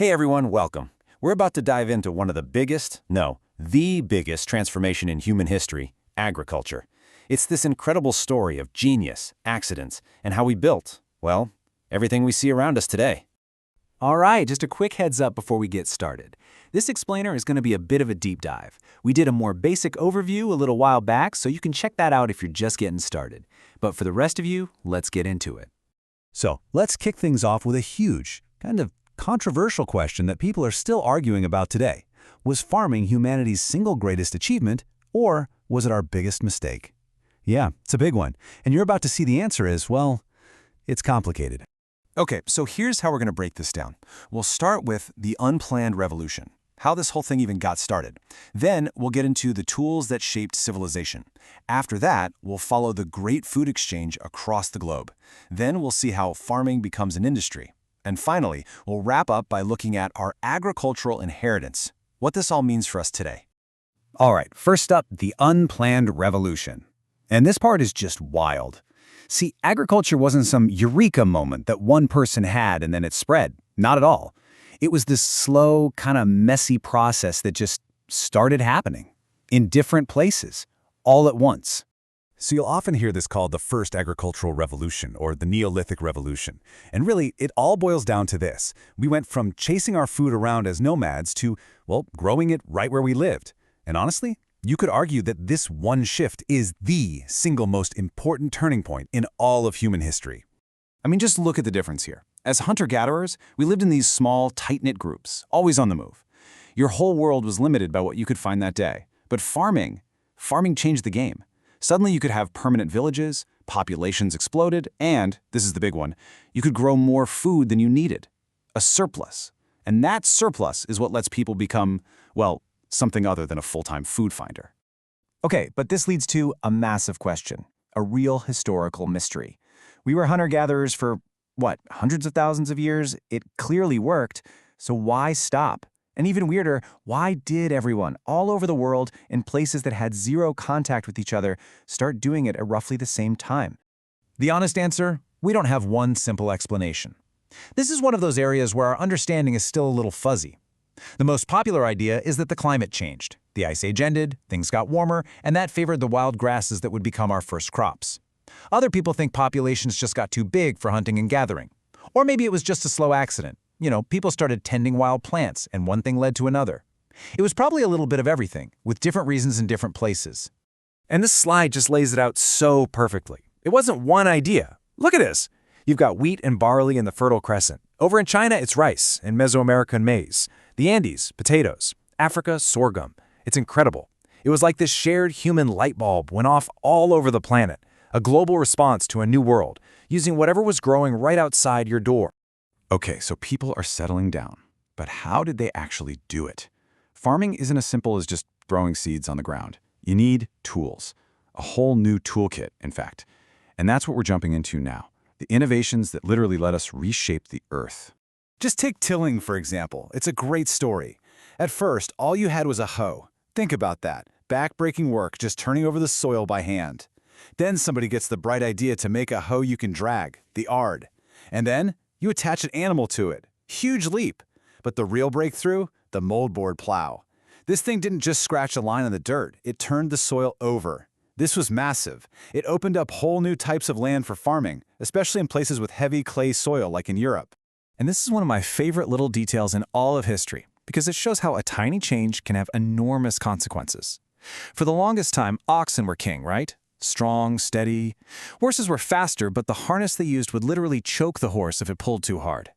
Hey everyone, welcome. We're about to dive into one of the biggest, no, the biggest transformation in human history, agriculture. It's this incredible story of genius, accidents, and how we built, well, everything we see around us today. All right, just a quick heads up before we get started. This explainer is going to be a bit of a deep dive. We did a more basic overview a little while back, so you can check that out if you're just getting started. But for the rest of you, let's get into it. So let's kick things off with a huge, kind of controversial question that people are still arguing about today. Was farming humanity's single greatest achievement, or was it our biggest mistake? Yeah, it's a big one, and you're about to see the answer is, well, it's complicated. Okay, so here's how we're going to break this down. We'll start with the unplanned revolution, how this whole thing even got started. Then we'll get into the tools that shaped civilization. After that, we'll follow the great food exchange across the globe. Then we'll see how farming becomes an industry. And finally, we'll wrap up by looking at our agricultural inheritance, what this all means for us today. All right, first up, the unplanned revolution. And this part is just wild. See, agriculture wasn't some eureka moment that one person had and then it spread. Not at all. It was this slow, kind of messy process that just started happening in different places, all at once. So you'll often hear this called the first agricultural revolution or the Neolithic revolution. And really, it all boils down to this. We went from chasing our food around as nomads to, well, growing it right where we lived. And honestly, you could argue that this one shift is the single most important turning point in all of human history. I mean, just look at the difference here. As hunter-gatherers, we lived in these small, tight-knit groups, always on the move. Your whole world was limited by what you could find that day. But farming changed the game. Suddenly you could have permanent villages, populations exploded, and, this is the big one, you could grow more food than you needed. A surplus. And that surplus is what lets people become, well, something other than a full-time food finder. Okay, but this leads to a massive question, a real historical mystery. We were hunter-gatherers for, hundreds of thousands of years? It clearly worked, so why stop? And even weirder, why did everyone, all over the world, in places that had zero contact with each other, start doing it at roughly the same time? The honest answer? We don't have one simple explanation. This is one of those areas where our understanding is still a little fuzzy. The most popular idea is that the climate changed. The Ice Age ended, things got warmer, and that favored the wild grasses that would become our first crops. Other people think populations just got too big for hunting and gathering. Or maybe it was just a slow accident. People started tending wild plants, and one thing led to another. It was probably a little bit of everything, with different reasons in different places. And this slide just lays it out so perfectly. It wasn't one idea. Look at this. You've got wheat and barley in the Fertile Crescent. Over in China, it's rice, and Mesoamerican maize. The Andes, potatoes. Africa, sorghum. It's incredible. It was like this shared human light bulb went off all over the planet, a global response to a new world, using whatever was growing right outside your door. Okay, so people are settling down. But how did they actually do it? Farming isn't as simple as just throwing seeds on the ground. You need tools. A whole new toolkit, in fact. And that's what we're jumping into now. The innovations that literally let us reshape the earth. Just take tilling, for example. It's a great story. At first, all you had was a hoe. Think about that. Back-breaking work, just turning over the soil by hand. Then somebody gets the bright idea to make a hoe you can drag, the ard. And then you attach an animal to it. Huge leap. But the real breakthrough? The moldboard plow. This thing didn't just scratch a line on the dirt. It turned the soil over. This was massive. It opened up whole new types of land for farming, especially in places with heavy clay soil like in Europe. And this is one of my favorite little details in all of history, because it shows how a tiny change can have enormous consequences. For the longest time, oxen were king, right? Strong, steady. Horses were faster, but the harness they used would literally choke the horse if it pulled too hard.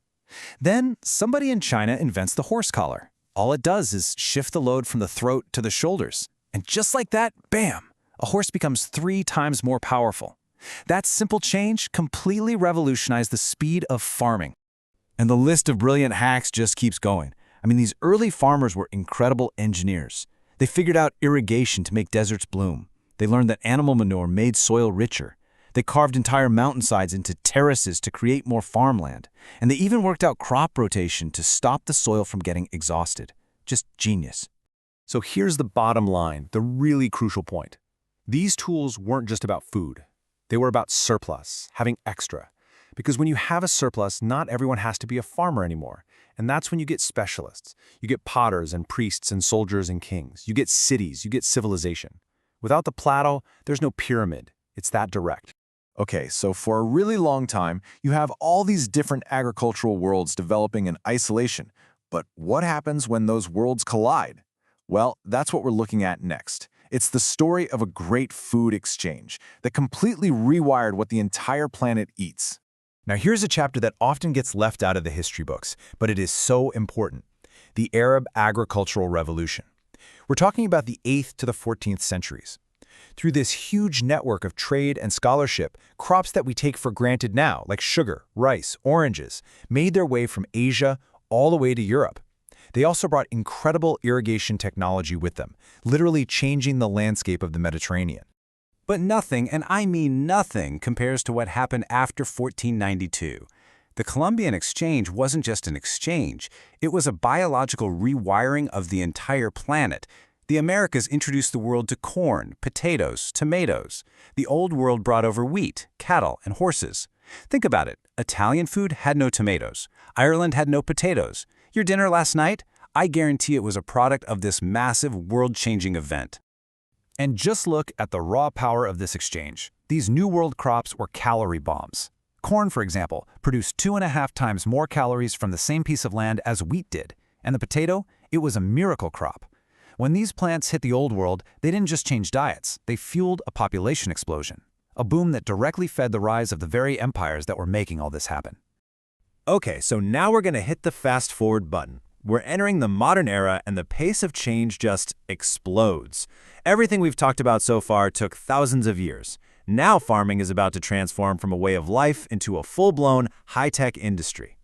Then, somebody in China invents the horse collar. All it does is shift the load from the throat to the shoulders. And just like that, bam! A horse becomes 3 times more powerful. That simple change completely revolutionized the speed of farming. And the list of brilliant hacks just keeps going. I mean, these early farmers were incredible engineers. They figured out irrigation to make deserts bloom. They learned that animal manure made soil richer. They carved entire mountainsides into terraces to create more farmland. And they even worked out crop rotation to stop the soil from getting exhausted. Just genius. So here's the bottom line, the really crucial point. These tools weren't just about food. They were about surplus, having extra. Because when you have a surplus, not everyone has to be a farmer anymore. And that's when you get specialists. You get potters and priests and soldiers and kings. You get cities, you get civilization. Without the plateau, there's no pyramid. It's that direct. Okay, so for a really long time, you have all these different agricultural worlds developing in isolation. But what happens when those worlds collide? Well, that's what we're looking at next. It's the story of a great food exchange that completely rewired what the entire planet eats. Now here's a chapter that often gets left out of the history books, but it is so important. The Arab Agricultural Revolution. We're talking about the 8th to the 14th centuries. Through this huge network of trade and scholarship, crops that we take for granted now, like sugar, rice, oranges, made their way from Asia all the way to Europe. They also brought incredible irrigation technology with them, literally changing the landscape of the Mediterranean. But nothing, and I mean nothing, compares to what happened after 1492. The Columbian Exchange wasn't just an exchange, it was a biological rewiring of the entire planet. The Americas introduced the world to corn, potatoes, tomatoes. The Old World brought over wheat, cattle, and horses. Think about it. Italian food had no tomatoes. Ireland had no potatoes. Your dinner last night? I guarantee it was a product of this massive world-changing event. And just look at the raw power of this exchange. These New World crops were calorie bombs. Corn, for example, produced 2.5 times more calories from the same piece of land as wheat did. And the potato? It was a miracle crop. When these plants hit the Old World, they didn't just change diets, they fueled a population explosion. A boom that directly fed the rise of the very empires that were making all this happen. Okay, so now we're going to hit the fast forward button. We're entering the modern era and the pace of change just explodes. Everything we've talked about so far took thousands of years. Now farming is about to transform from a way of life into a full-blown, high-tech industry.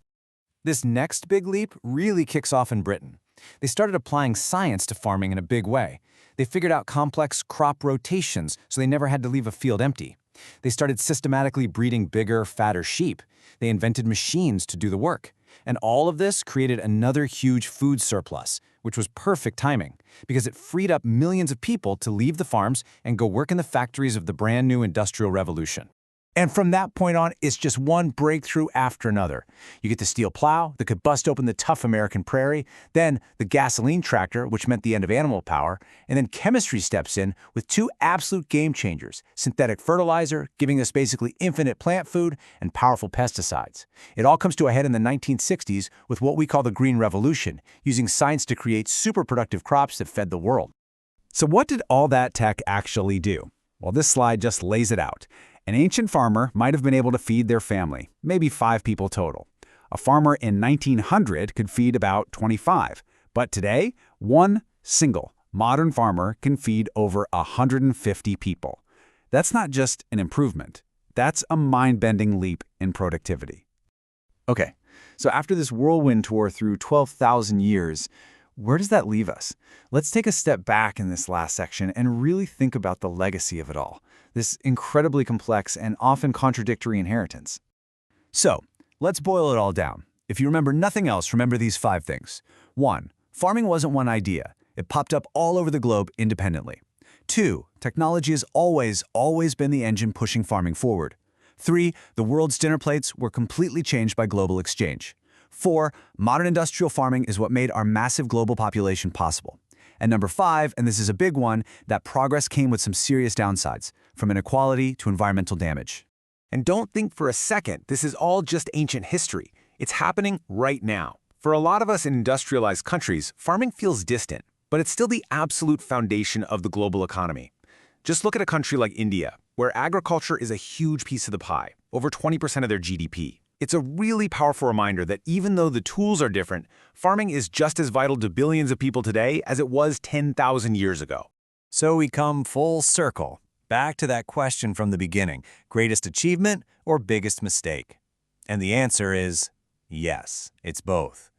This next big leap really kicks off in Britain. They started applying science to farming in a big way. They figured out complex crop rotations so they never had to leave a field empty. They started systematically breeding bigger, fatter sheep. They invented machines to do the work. And all of this created another huge food surplus, which was perfect timing because it freed up millions of people to leave the farms and go work in the factories of the brand new Industrial Revolution. And from that point on, it's just one breakthrough after another. You get the steel plow that could bust open the tough American prairie, then the gasoline tractor, which meant the end of animal power, and then chemistry steps in with two absolute game changers, synthetic fertilizer, giving us basically infinite plant food, and powerful pesticides. It all comes to a head in the 1960s with what we call the Green Revolution, using science to create super productive crops that fed the world. So what did all that tech actually do? Well, this slide just lays it out. An ancient farmer might have been able to feed their family, maybe 5 people total. A farmer in 1900 could feed about 25. But today, one single modern farmer can feed over 150 people. That's not just an improvement. That's a mind-bending leap in productivity. Okay, so after this whirlwind tour through 12,000 years, where does that leave us? Let's take a step back in this last section and really think about the legacy of it all, this incredibly complex and often contradictory inheritance. So, let's boil it all down. If you remember nothing else, remember these 5 things. 1. Farming wasn't one idea. It popped up all over the globe independently. 2. Technology has always been the engine pushing farming forward. 3. The world's dinner plates were completely changed by global exchange. 4. Modern industrial farming is what made our massive global population possible. And number 5, and this is a big one, that progress came with some serious downsides, from inequality to environmental damage. And don't think for a second this is all just ancient history. It's happening right now. For a lot of us in industrialized countries, farming feels distant, but it's still the absolute foundation of the global economy. Just look at a country like India, where agriculture is a huge piece of the pie, over 20% of their GDP. It's a really powerful reminder that even though the tools are different, farming is just as vital to billions of people today as it was 10,000 years ago. So we come full circle, back to that question from the beginning, greatest achievement or biggest mistake? And the answer is yes, it's both.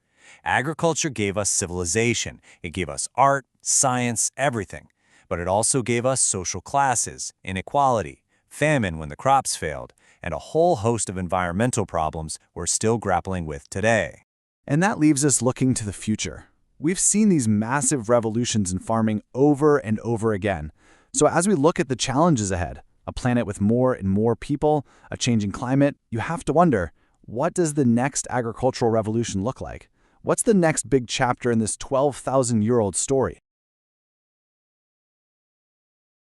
Agriculture gave us civilization. It gave us art, science, everything. But it also gave us social classes, inequality, famine when the crops failed, and a whole host of environmental problems we're still grappling with today. And that leaves us looking to the future. We've seen these massive revolutions in farming over and over again. So as we look at the challenges ahead, A planet with more and more people, a changing climate. You have to wonder, what does the next agricultural revolution look like? What's the next big chapter in this 12,000-year-old story?